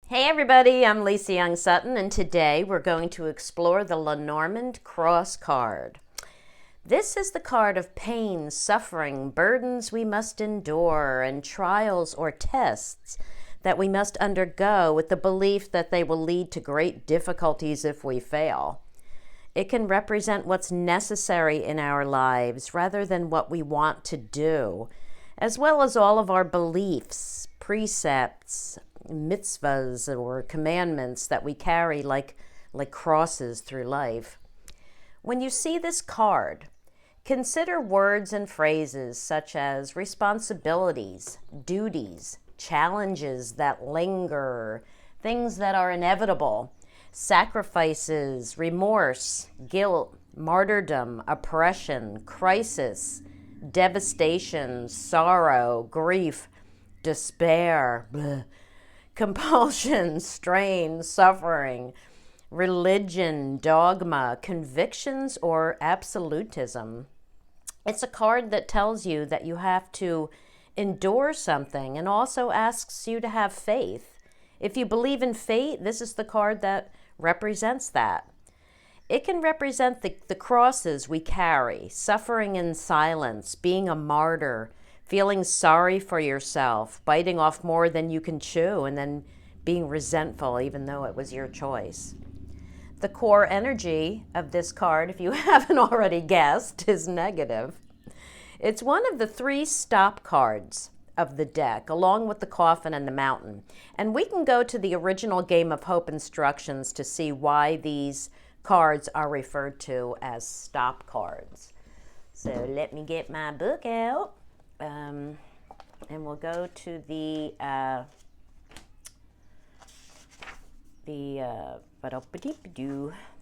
Hey everybody, I'm Lisa Young Sutton, and today we're going to explore the Lenormand Cross card. This is the card of pain, suffering, burdens we must endure, and trials or tests that we must undergo with the belief that they will lead to great difficulties if we fail. It can represent what's necessary in our lives rather than what we want to do, as well as all of our beliefs, precepts, mitzvahs or commandments that we carry like crosses through life. When you see this card, consider words and phrases such as responsibilities, duties, challenges that linger, things that are inevitable, sacrifices, remorse, guilt, martyrdom, oppression, crisis, devastation, sorrow, grief, despair, compulsion, strain, suffering, religion, dogma, convictions, or absolutism. It's a card that tells you that you have to endure something and also asks you to have faith. If you believe in fate, this is the card that represents that. It can represent the crosses we carry, suffering in silence, being a martyr, feeling sorry for yourself, biting off more than you can chew, and then being resentful even though it was your choice. The core energy of this card, if you haven't already guessed, is negative. It's one of the 3 stop cards of the deck, along with the coffin and the mountain. And we can go to the original Game of Hope instructions to see why these cards are referred to as stop cards. So let me get my book out. And we'll go to the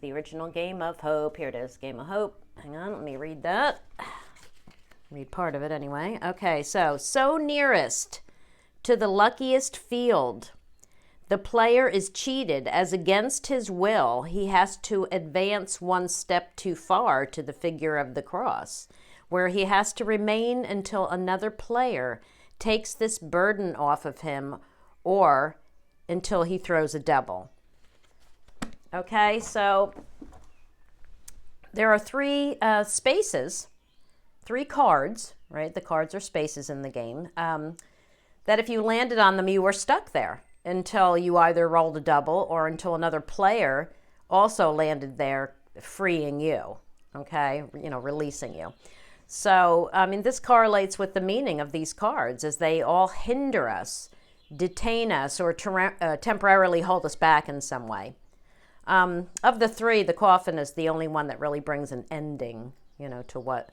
original Game of Hope. Here it is, Game of Hope. Hang on, let me read that. Read part of it anyway. Okay, so nearest to the luckiest field, the player is cheated as against his will he has to advance one step too far to the figure of the cross, where he has to remain until another player takes this burden off of him or until he throws a double. Okay, so there are 3 spaces, 3 cards, right? The cards are spaces in the game, that if you landed on them, you were stuck there until you either rolled a double or until another player also landed there, freeing you, okay? Releasing you. So, this correlates with the meaning of these cards, as they all hinder us, detain us, or temporarily hold us back in some way. Of the 3, the coffin is the only one that really brings an ending, to what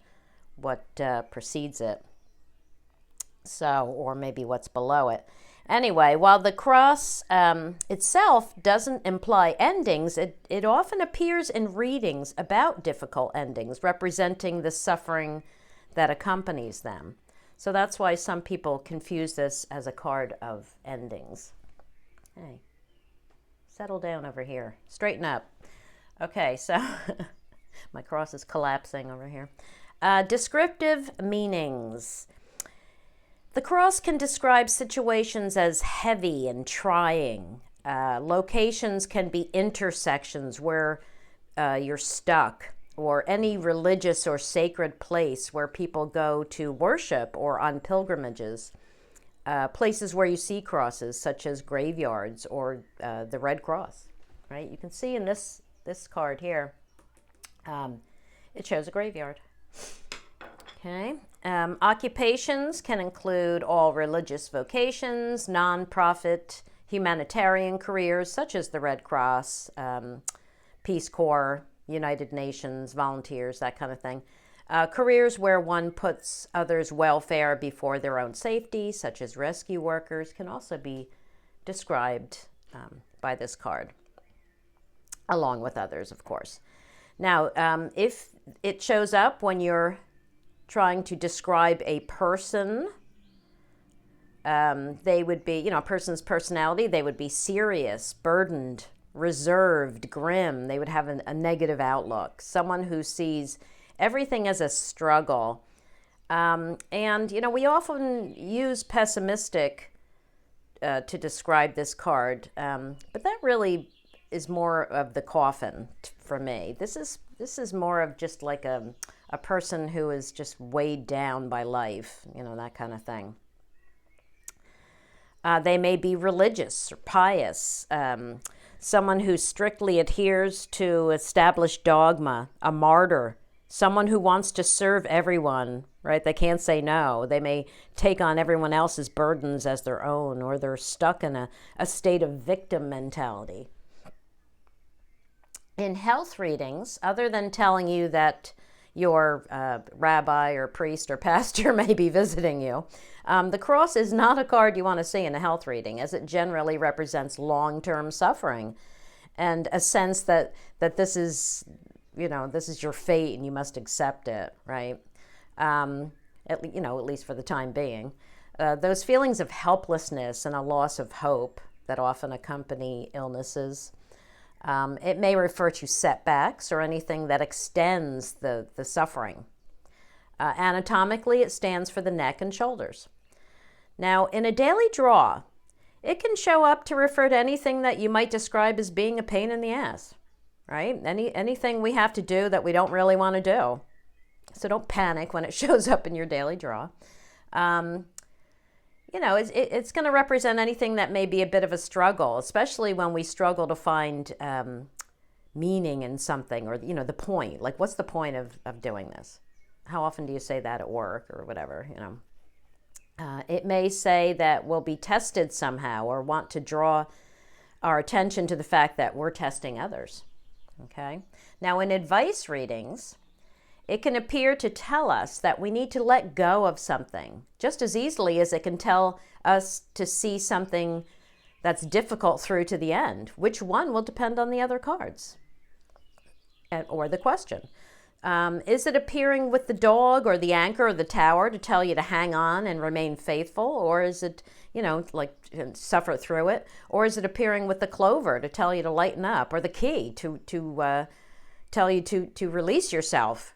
precedes it. So, or maybe what's below it. Anyway, while the cross itself doesn't imply endings, it often appears in readings about difficult endings, representing the suffering that accompanies them. So that's why some people confuse this as a card of endings. Hey, settle down over here. Straighten up. Okay, so my cross is collapsing over here. Descriptive meanings. The cross can describe situations as heavy and trying. Locations can be intersections where you're stuck, or any religious or sacred place where people go to worship or on pilgrimages. Places where you see crosses, such as graveyards or the Red Cross, right? You can see in this card here, it shows a graveyard. Okay. Occupations can include all religious vocations, non-profit, humanitarian careers such as the Red Cross, Peace Corps, United Nations, volunteers, that kind of thing. Careers where one puts others' welfare before their own safety, such as rescue workers, can also be described by this card, along with others, of course. Now, if it shows up when you're trying to describe a person, they would be, a person's personality, they would be serious, burdened, reserved, grim. They would have a negative outlook. Someone who sees everything as a struggle. And, we often use pessimistic to describe this card, but that really is more of the coffin for me. This is more of just like a person who is just weighed down by life, that kind of thing. They may be religious or pious, someone who strictly adheres to established dogma, a martyr, someone who wants to serve everyone, right? They can't say no. They may take on everyone else's burdens as their own, or they're stuck in a state of victim mentality. In health readings, other than telling you that your rabbi or priest or pastor may be visiting you, the cross is not a card you want to see in a health reading, as it generally represents long-term suffering and a sense that this is, this is your fate and you must accept it, right? At least for the time being. Those feelings of helplessness and a loss of hope that often accompany illnesses. It may refer to setbacks or anything that extends the suffering. Anatomically, it stands for the neck and shoulders. Now, in a daily draw, it can show up to refer to anything that you might describe as being a pain in the ass, right? Anything we have to do that we don't really want to do. So don't panic when it shows up in your daily draw. It's going to represent anything that may be a bit of a struggle, especially when we struggle to find meaning in something, or, the point. Like, what's the point of doing this? How often do you say that at work or whatever, It may say that we'll be tested somehow, or want to draw our attention to the fact that we're testing others, okay? Now, in advice readings, it can appear to tell us that we need to let go of something just as easily as it can tell us to see something that's difficult through to the end. Which one will depend on the other cards or the question. Is it appearing with the dog or the anchor or the tower to tell you to hang on and remain faithful? Or is it, like suffer through it? Or is it appearing with the clover to tell you to lighten up? Or the key to tell you to release yourself?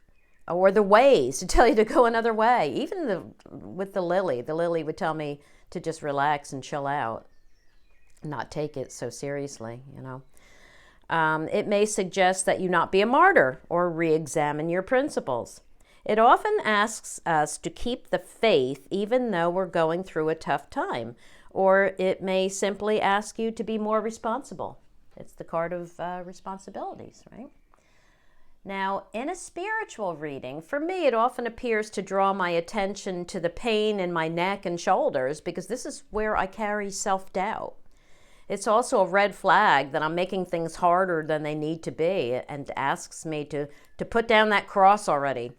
Or the ways to tell you to go another way. Even with the lily would tell me to just relax and chill out, not take it so seriously, It may suggest that you not be a martyr or re-examine your principles. It often asks us to keep the faith even though we're going through a tough time. Or it may simply ask you to be more responsible. It's the card of responsibilities, right? Now, in a spiritual reading, for me, it often appears to draw my attention to the pain in my neck and shoulders, because this is where I carry self-doubt. It's also a red flag that I'm making things harder than they need to be, and asks me to put down that cross already.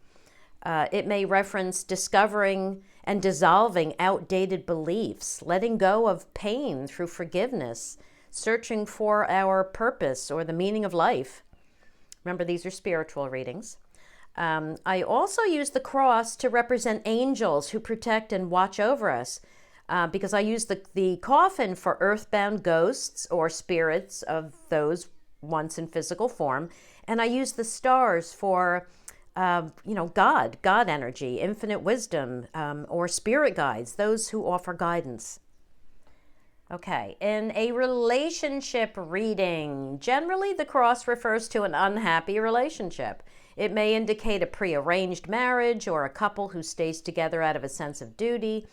It may reference discovering and dissolving outdated beliefs, letting go of pain through forgiveness, searching for our purpose or the meaning of life. Remember, these are spiritual readings. I also use the cross to represent angels who protect and watch over us, because I use the coffin for earthbound ghosts or spirits of those once in physical form, and I use the stars for, God energy, infinite wisdom, or spirit guides, those who offer guidance. Okay, in a relationship reading, generally the cross refers to an unhappy relationship. It may indicate a prearranged marriage or a couple who stays together out of a sense of duty.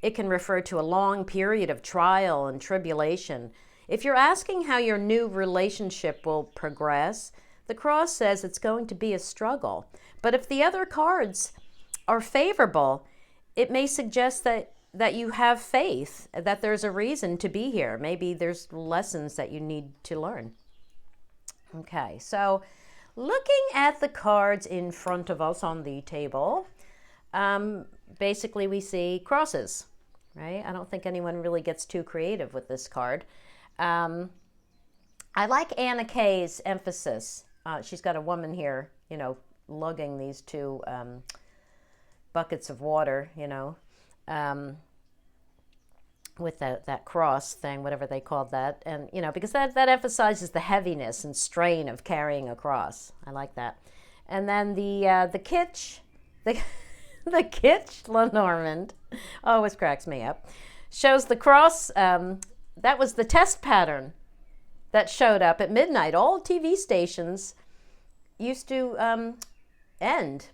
It can refer to a long period of trial and tribulation. If you're asking how your new relationship will progress, the cross says it's going to be a struggle. But if the other cards are favorable, it may suggest that you have faith, that there's a reason to be here. Maybe there's lessons that you need to learn. Okay, so looking at the cards in front of us on the table, basically we see crosses, right? I don't think anyone really gets too creative with this card. I like Anna Kay's emphasis. She's got a woman here, lugging these two buckets of water, with that cross thing, whatever they called that. And, because that emphasizes the heaviness and strain of carrying a cross. I like that. And then the kitsch, the kitsch Lenormand, always cracks me up. shows the cross. That was the test pattern that showed up at midnight. All TV stations used to end.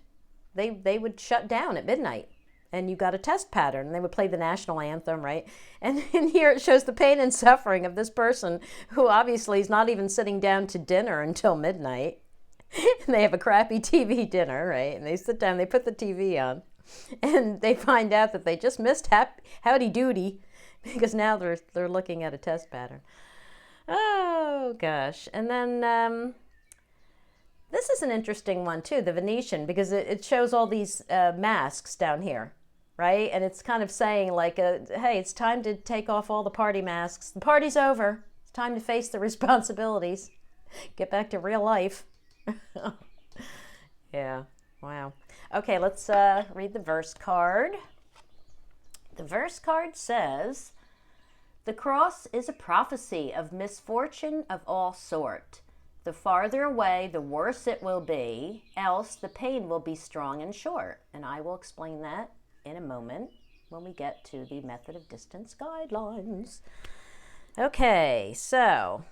They would shut down at midnight, and you got a test pattern, and they would play the national anthem, right? And in here it shows the pain and suffering of this person who obviously is not even sitting down to dinner until midnight. And they have a crappy TV dinner, right? And they sit down, they put the TV on, and they find out that they just missed Howdy Doody, because now they're looking at a test pattern. Oh gosh. And then this is an interesting one too, the Venetian, because it shows all these masks down here, right? And it's kind of saying like, hey, it's time to take off all the party masks. The party's over. It's time to face the responsibilities. Get back to real life. Yeah, wow. Okay, let's read the verse card. The verse card says, "The cross is a prophecy of misfortune of all sort. The farther away, the worse it will be, else the pain will be strong and short." And I will explain that in a moment when we get to the method of distance guidelines. Okay, so...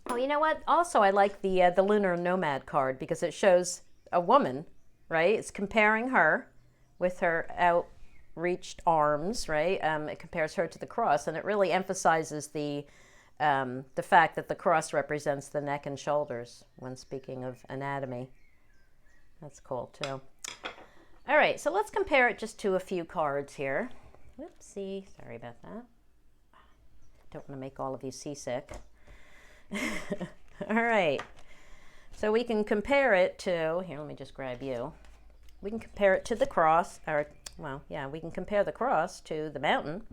Oh, you know what? Also, I like the Lunar Nomad card because it shows a woman, right? It's comparing her with her outreached arms, right? It compares her to the cross, and it really emphasizes the fact that the cross represents the neck and shoulders when speaking of anatomy. That's cool, too. All right, so let's compare it just to a few cards here. Whoopsie, sorry about that. Don't want to make all of you seasick. All right, so we can compare it to, here, let me just grab you. We can compare it to the cross, or, well, yeah, we can compare the cross to the mountain,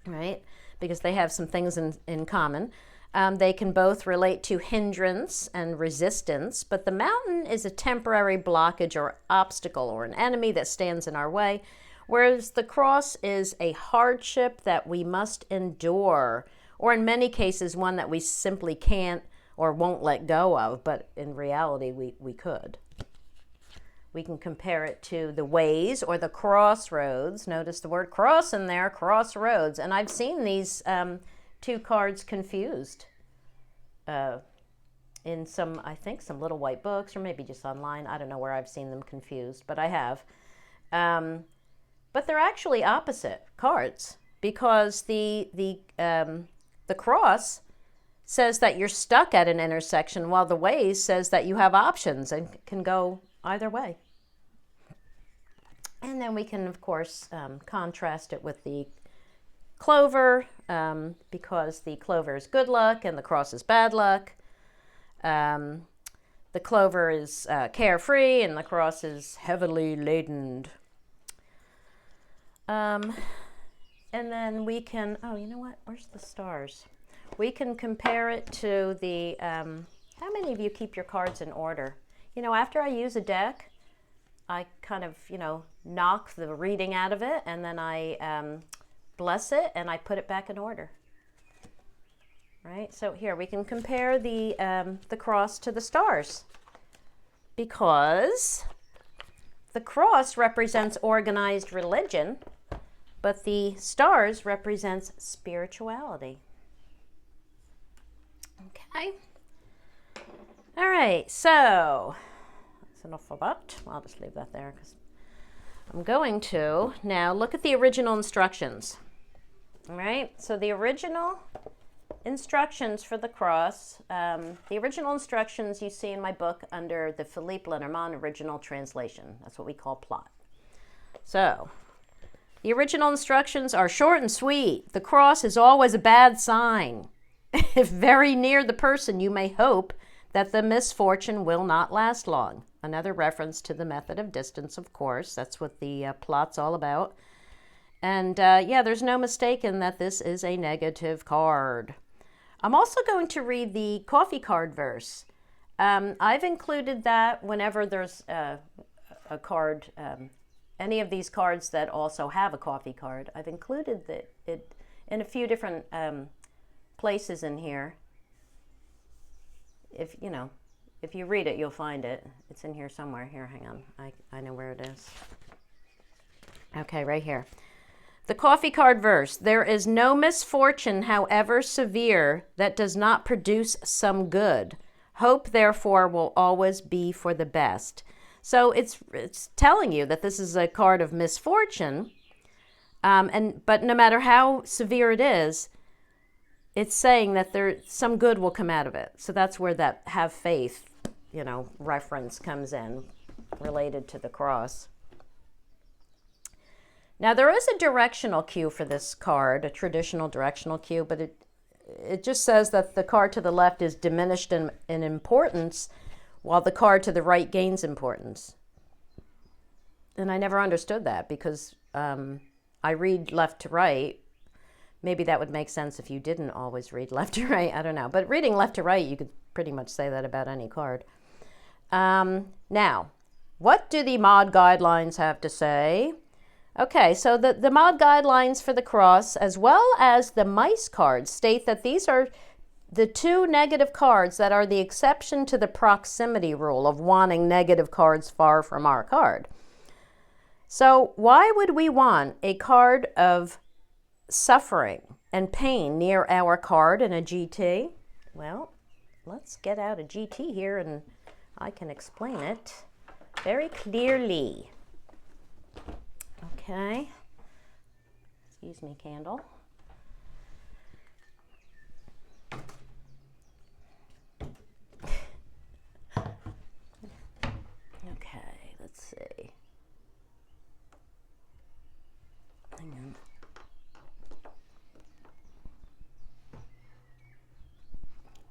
right? Because they have some things in common. They can both relate to hindrance and resistance, but the mountain is a temporary blockage or obstacle or an enemy that stands in our way, whereas the cross is a hardship that we must endure, or in many cases, one that we simply can't or won't let go of, but in reality, we could. We can compare it to the ways or the crossroads. Notice the word cross in there, crossroads. And I've seen these two cards confused in some, I think, some little white books or maybe just online. I don't know where I've seen them confused, but I have. But they're actually opposite cards because the cross says that you're stuck at an intersection while the ways says that you have options and can go either way. And then we can, of course, contrast it with the clover because the clover is good luck and the cross is bad luck. The clover is carefree and the cross is heavily laden. And then we can, oh, you know what? Where's the stars? We can compare it to the, how many of you keep your cards in order? You know, after I use a deck, I kind of, you know, knock the reading out of it, and then I bless it, and I put it back in order. Right? So here, we can compare the cross to the stars, because the cross represents organized religion, but the stars represents spirituality. Okay. All right, so that's enough for that. I'll just leave that there because I'm going to now look at the original instructions. All right, so the original instructions for the cross, the original instructions you see in my book under the Petit Lenormand original translation. That's what we call plot. So, the original instructions are short and sweet. The cross is always a bad sign. If very near the person, you may hope that the misfortune will not last long. Another reference to the method of distance, of course. That's what the plot's all about. And yeah, there's no mistaking that this is a negative card. I'm also going to read the coffee card verse. I've included that whenever there's a card, any of these cards that also have a coffee card. I've included it in a few different places in here. If you read it, you'll find it. It's in here somewhere. Here, hang on. I know where it is. Okay, right here. The coffee card verse. There is no misfortune, however severe, that does not produce some good. Hope, therefore, will always be for the best. So it's telling you that this is a card of misfortune, but no matter how severe it is, it's saying that some good will come out of it. So that's where that have faith, reference comes in, related to the cross. Now, there is a directional cue for this card, a traditional directional cue, but it just says that the card to the left is diminished in importance, while the card to the right gains importance. And I never understood that because I read left to right. Maybe that would make sense if you didn't always read left to right. I don't know. But reading left to right, you could pretty much say that about any card. Now, what do the mod guidelines have to say? Okay, so the mod guidelines for the cross, as well as the mice cards, state that these are the two negative cards that are the exception to the proximity rule of wanting negative cards far from our card. So why would we want a card of suffering and pain near our card in a GT? Well, let's get out a GT here and I can explain it very clearly. Okay. Excuse me, candle. Okay, let's see. Hang on.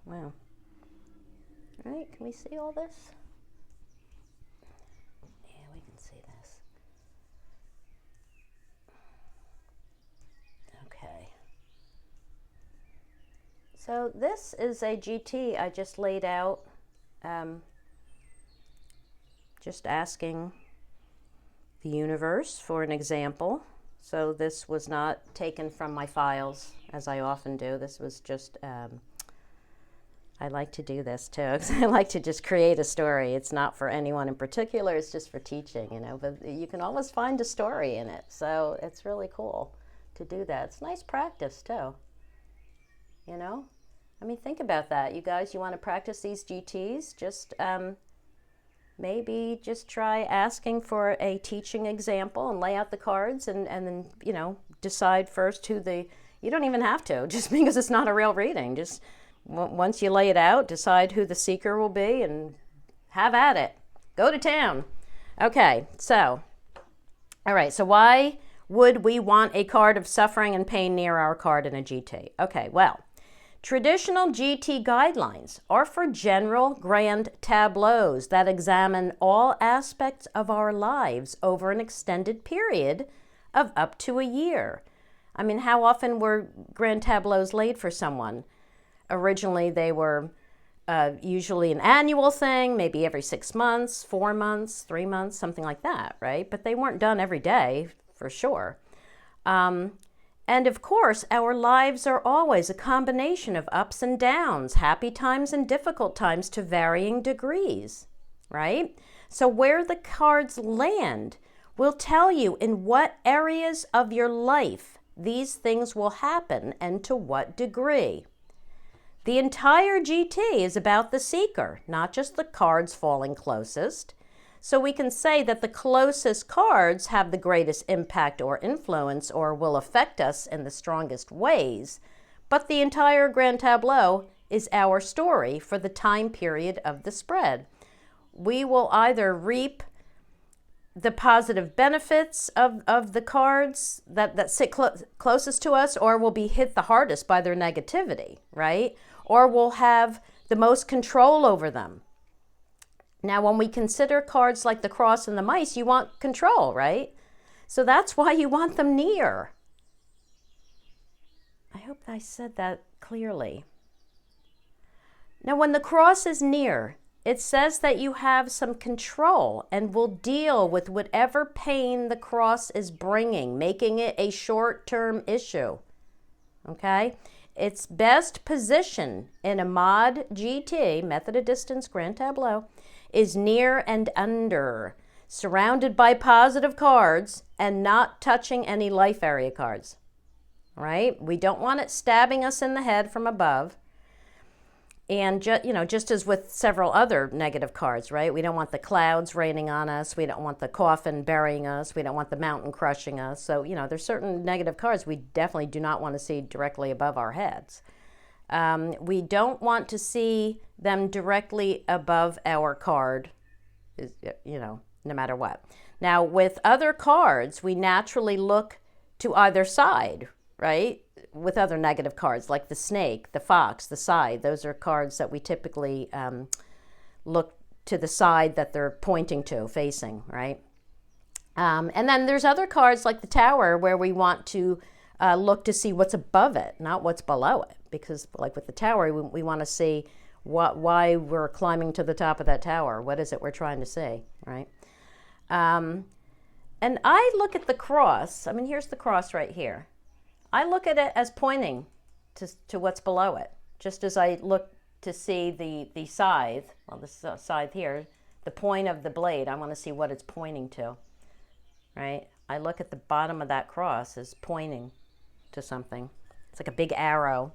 Wow. All right, can we see all this? Yeah, we can see this. Okay. So this is a GT I just laid out, just asking the universe for an example. So this was not taken from my files, as I often do. This was just, I like to do this too, because I like to just create a story. It's not for anyone in particular, it's just for teaching, but you can always find a story in it. So it's really cool to do that. It's nice practice too, I mean, think about that. You guys, you want to practice these GTs, just maybe just try asking for a teaching example and lay out the cards and then, decide first you don't even have to, just because it's not a real reading. Just once you lay it out, decide who the seeker will be and have at it. Go to town. Okay, so, all right, so why would we want a card of suffering and pain near our card in a GT? Okay, well, traditional GT guidelines are for general grand tableaus that examine all aspects of our lives over an extended period of up to a year. I mean, how often were grand tableaus laid for someone? Originally, they were usually an annual thing, maybe every 6 months, 4 months, 3 months, something like that, right? But they weren't done every day, for sure. And of course, our lives are always a combination of ups and downs, happy times and difficult times to varying degrees, right? So where the cards land will tell you in what areas of your life these things will happen and to what degree. The entire GT is about the seeker, not just the cards falling closest. So we can say that the closest cards have the greatest impact or influence or will affect us in the strongest ways, but the entire grand tableau is our story for the time period of the spread. We will either reap the positive benefits of the cards that sit closest to us, or will be hit the hardest by their negativity, right? Or will have the most control over them. Now, when we consider cards like the cross and the mice, you want control, right? So that's why you want them near. I hope I said that clearly. Now, when the cross is near, it says that you have some control and will deal with whatever pain the cross is bringing, making it a short-term issue, okay? Its best position in a mod GT, method of distance grand tableau, is near and under. surrounded by positive cards, and not touching any life area cards, right? We don't want it stabbing us in the head from above. And just as with several other negative cards, right? We don't want the clouds raining on us. We don't want the coffin burying us. We don't want the mountain crushing us. So, there's certain negative cards we definitely do not want to see directly above our heads. We don't want to see them directly above our card, no matter what. Now, with other cards, we naturally look to either side, right? With other negative cards like the snake, the fox, the side, those are cards that we typically look to the side that they're pointing to, facing, right? And then there's other cards like the tower where we want to look to see what's above it, not what's below it. Because like with the tower, we want to see why we're climbing to the top of that tower. What is it we're trying to see, right? And I look at the cross. I mean, here's the cross right here. I look at it as pointing to what's below it, just as I look to see the scythe, well, the scythe here, the point of the blade. I want to see what it's pointing to, right? I look at the bottom of that cross as pointing to something. It's like a big arrow.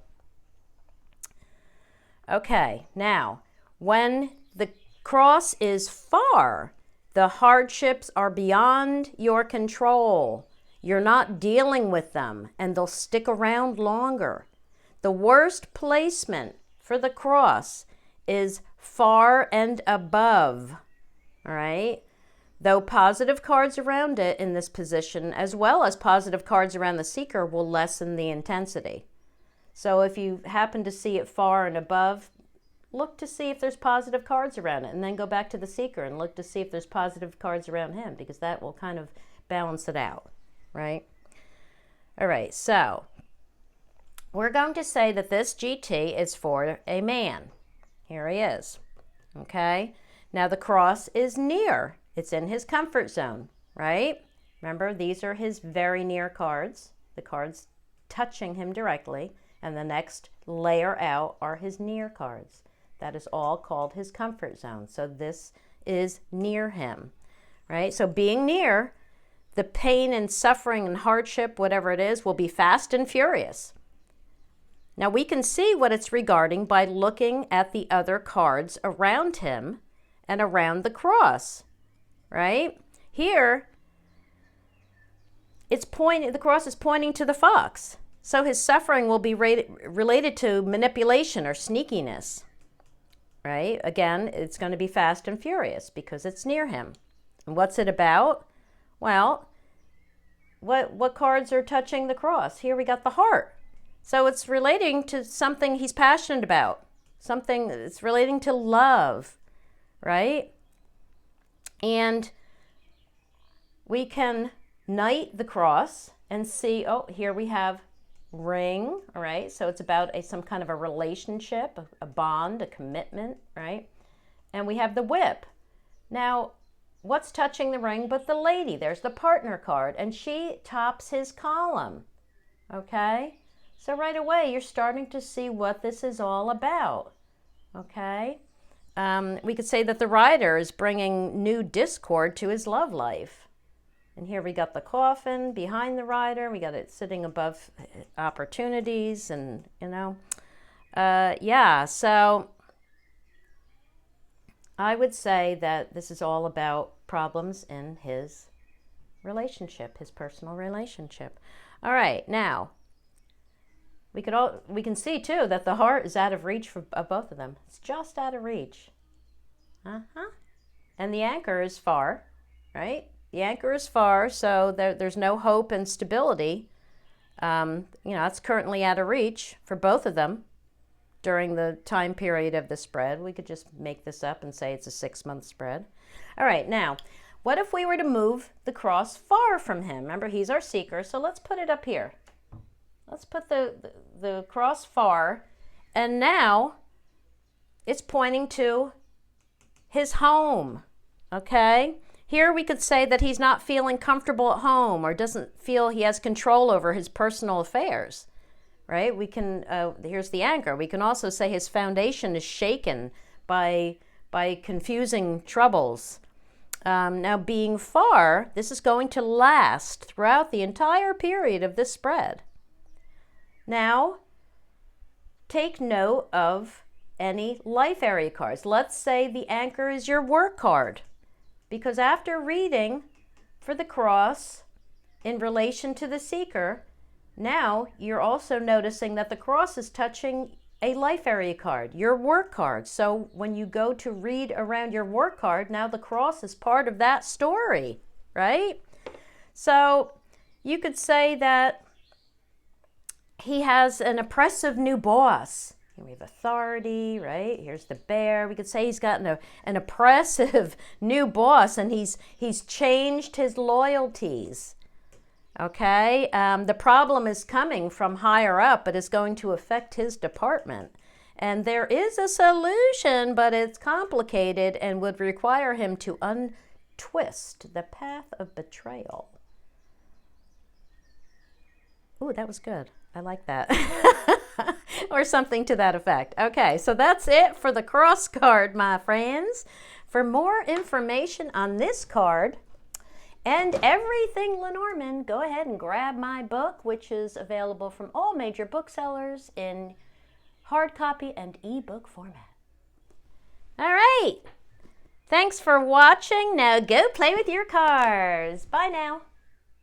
Okay, now, when the cross is far, the hardships are beyond your control. You're not dealing with them, and they'll stick around longer. The worst placement for the cross is far and above, all right? Though positive cards around it in this position, as well as positive cards around the seeker, will lessen the intensity. So if you happen to see it far and above, look to see if there's positive cards around it, and then go back to the seeker and look to see if there's positive cards around him, because that will kind of balance it out. Right? All right, so we're going to say that this GT is for a man. Here he is. Okay? Now the cross is near. It's in his comfort zone, right? Remember, these are his very near cards, the cards touching him directly, and the next layer out are his near cards. That is all called his comfort zone. So this is near him, right? So being near, the pain and suffering and hardship, whatever it is, will be fast and furious. Now we can see what it's regarding by looking at the other cards around him and around the cross, right? Here, the cross is pointing to the fox. So his suffering will be related to manipulation or sneakiness, right? Again, it's going to be fast and furious because it's near him. And what's it about? Well, what cards are touching the cross? Here we got the heart. So it's relating to something he's passionate about. Something that's relating to love, right? And we can knight the cross and see, oh, here we have ring, all right? So it's about some kind of a relationship, a bond, a commitment, right? And we have the whip. Now, what's touching the ring but the lady? There's the partner card, and she tops his column, okay? So right away, you're starting to see what this is all about, okay? We could say that the rider is bringing new discord to his love life. And here we got the coffin behind the rider. We got it sitting above opportunities and, yeah, so I would say that this is all about problems in his relationship, his personal relationship. All right, now, we can see, too, that the heart is out of reach of both of them. It's just out of reach. And the anchor is far, right? The anchor is far, so there's no hope and stability. It's currently out of reach for both of them during the time period of the spread. We could just make this up and say it's a 6-month spread. All right, now, what if we were to move the cross far from him? Remember, he's our seeker, so let's put it up here. Let's put the cross far, and now it's pointing to his home, okay? Here we could say that he's not feeling comfortable at home or doesn't feel he has control over his personal affairs, right? We can, here's the anchor. We can also say his foundation is shaken by confusing troubles. Now, being far, this is going to last throughout the entire period of this spread. Now, take note of any life area cards. Let's say the anchor is your work card, because after reading for the cross in relation to the seeker, now you're also noticing that the cross is touching a life area card, your work card. So when you go to read around your work card, now the cross is part of that story, right? So you could say that he has an oppressive new boss. We have authority, right? Here's the bear. We could say he's got an oppressive new boss, and he's changed his loyalties. Okay, the problem is coming from higher up, but it's going to affect his department. And there is a solution, but it's complicated and would require him to untwist the path of betrayal. Ooh, that was good. I like that. Or something to that effect. Okay, so that's it for the cross card, my friends. For more information on this card and everything Lenormand, go ahead and grab my book, which is available from all major booksellers in hard copy and ebook format. All right. Thanks for watching. Now go play with your cards. Bye now.